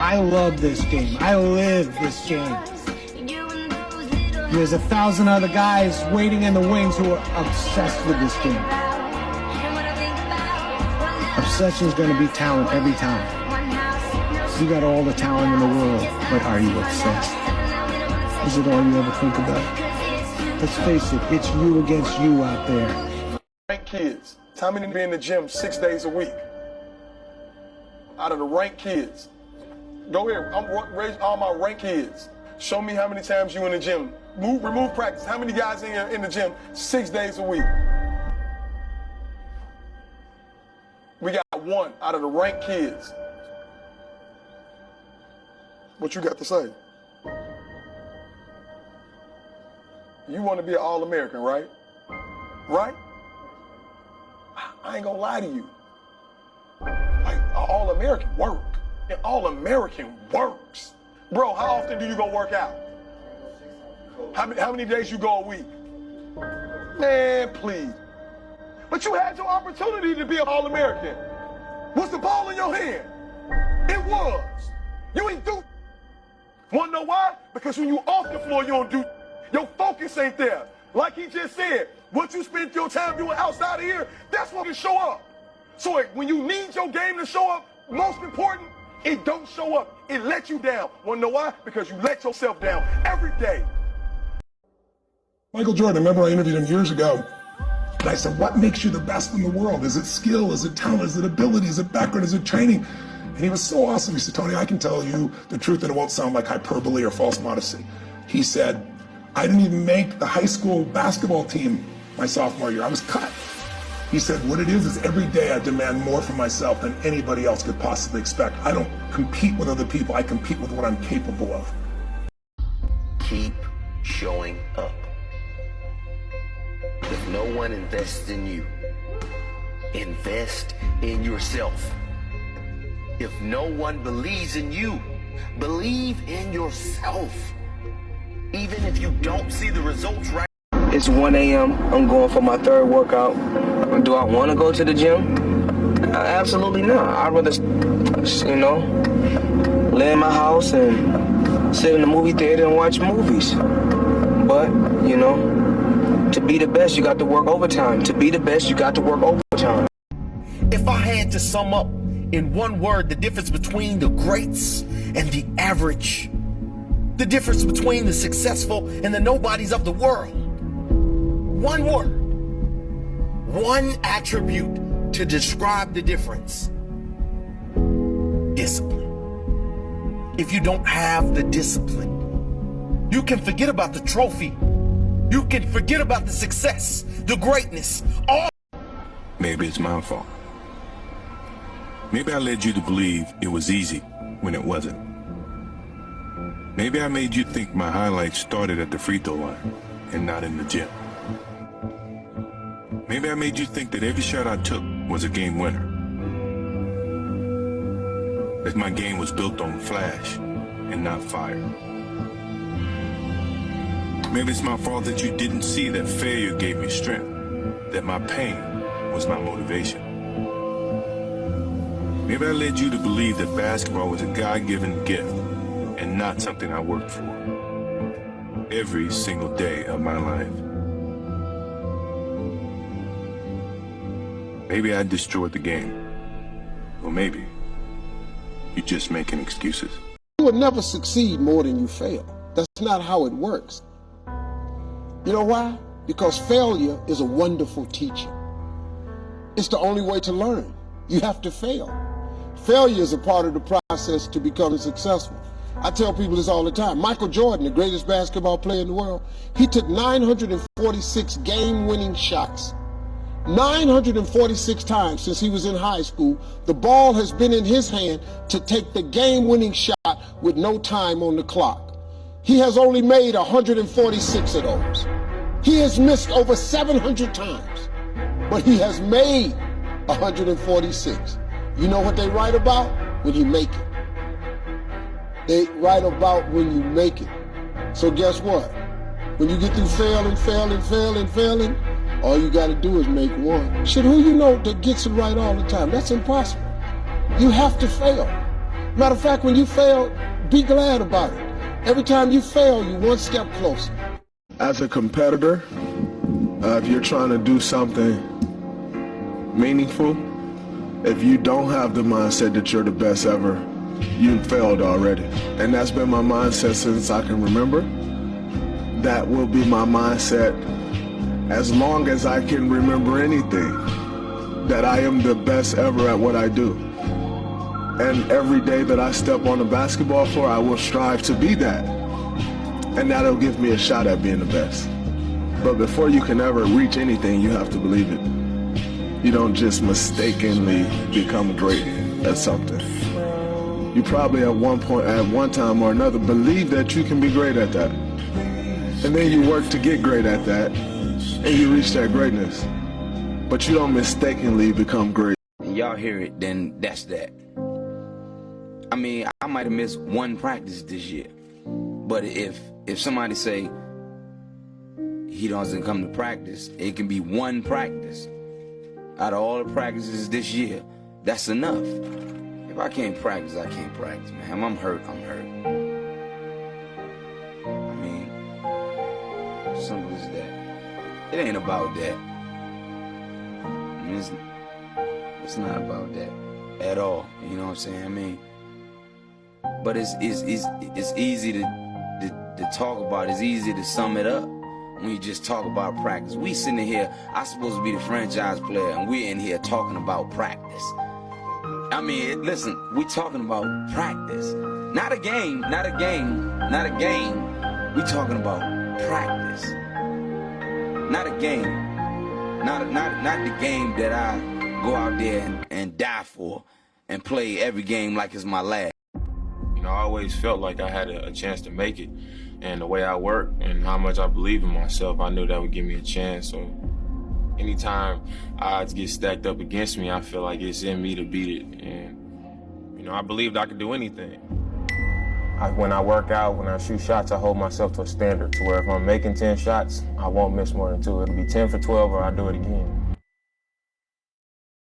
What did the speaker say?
I love this game. I live this game. There's 1,000 other guys waiting in the wings who are obsessed with this game. Obsession is going to be talent every time. You got all the talent in the world, but are you obsessed? Is it all you ever think about? Let's face it, it's you against you out there. Ranked kids. How many be in the gym 6 days a week? Out of the ranked kids. Go here, raise all my ranked kids. Show me how many times you in the gym. Remove practice. How many guys in the gym 6 days a week? We got one out of the ranked kids. What you got to say? You want to be an All-American, right? Right? I ain't gonna lie to you. Like, an All-American work. An All-American works. Bro, how often do you go work out? How many days you go a week? Man, please. But you had your opportunity to be an All-American. Was the ball in your hand? It was. You ain't do. Wanna know why? Because when you off the floor, you don't do. Your focus ain't there. Like he just said, what you spend your time doing outside of here, that's what can show up. So when you need your game to show up, most important, it don't show up. It lets you down. Wanna know why? Because you let yourself down every day. Michael Jordan, remember I interviewed him years ago, and I said, what makes you the best in the world? Is it skill? Is it talent? Is it ability? Is it background? Is it training? And he was so awesome. He said, Tony, I can tell you the truth and it won't sound like hyperbole or false modesty. He said, I didn't even make the high school basketball team my sophomore year. I was cut. He said, what it is every day I demand more from myself than anybody else could possibly expect. I don't compete with other people. I compete with what I'm capable of. Keep showing up. If no one invests in you, invest in yourself. If no one believes in you, believe in yourself. Even if you don't see the results right. It's 1 a.m. I'm going for my third workout. Do I want to go to the gym? Absolutely not. I'd rather, lay in my house and sit in the movie theater and watch movies. But, to be the best, you got to work overtime. To be the best, you got to work overtime. If I had to sum up in one word the difference between the greats and the average, the difference between the successful and the nobodies of the world, one word, one attribute to describe the difference: discipline. If you don't have the discipline, you can forget about the trophy. You can forget about the success, the greatness, all. Maybe it's my fault. Maybe I led you to believe it was easy when it wasn't. Maybe I made you think my highlights started at the free throw line and not in the gym. Maybe I made you think that every shot I took was a game winner. That my game was built on flash and not fire. Maybe it's my fault that you didn't see that failure gave me strength, that my pain was my motivation. Maybe I led you to believe that basketball was a God-given gift and not something I worked for every single day of my life. Maybe I destroyed the game. Or maybe you're just making excuses. You will never succeed more than you fail. That's not how it works. You know why? Because failure is a wonderful teacher. It's the only way to learn. You have to fail. Failure is a part of the process to becoming successful. I tell people this all the time. Michael Jordan, the greatest basketball player in the world, he took 946 game-winning shots. 946 times since he was in high school, the ball has been in his hand to take the game-winning shot with no time on the clock. He has only made 146 of those. He has missed over 700 times, but he has made 146. You know what they write about? When you make it. They write about when you make it. So guess what? When you get through failing, all you gotta do is make one. Shit, who you know that gets it right all the time? That's impossible. You have to fail. Matter of fact, when you fail, be glad about it. Every time you fail, you're one step closer. As a competitor, if you're trying to do something meaningful, if you don't have the mindset that you're the best ever, you failed already. And that's been my mindset since I can remember. That will be my mindset as long as I can remember anything, that I am the best ever at what I do. And every day that I step on the basketball floor, I will strive to be that. And that'll give me a shot at being the best. But before you can ever reach anything, you have to believe it. You don't just mistakenly become great at something. You probably at one time or another, believe that you can be great at that. And then you work to get great at that, and you reach that greatness. But you don't mistakenly become great. And y'all hear it, then that's that. I mean, I might have missed one practice this year, but if somebody say he doesn't come to practice, it can be one practice. Out of all the practices this year, that's enough. If I can't practice, I can't practice, man. I'm hurt, I'm hurt. I mean, simple as that. It ain't about that. I mean, it's not about that at all. You know what I'm saying? I mean, but it's easy to talk about. It's easy to sum it up when you just talk about practice. We sitting here, I'm supposed to be the franchise player, and we're in here talking about practice. I mean, listen, we talking about practice. Not a game, not a game, not a game. We talking about practice. Not a game. Not the game that I go out there and die for and play every game like it's my last. You know, I always felt like I had a chance to make it. And the way I work and how much I believe in myself, I knew that would give me a chance. So anytime odds get stacked up against me, I feel like it's in me to beat it. And, you know, I believed I could do anything. When I work out, when I shoot shots, I hold myself to a standard to where if I'm making 10 shots, I won't miss more than 2. It'll be 10 for 12 or I'll do it again.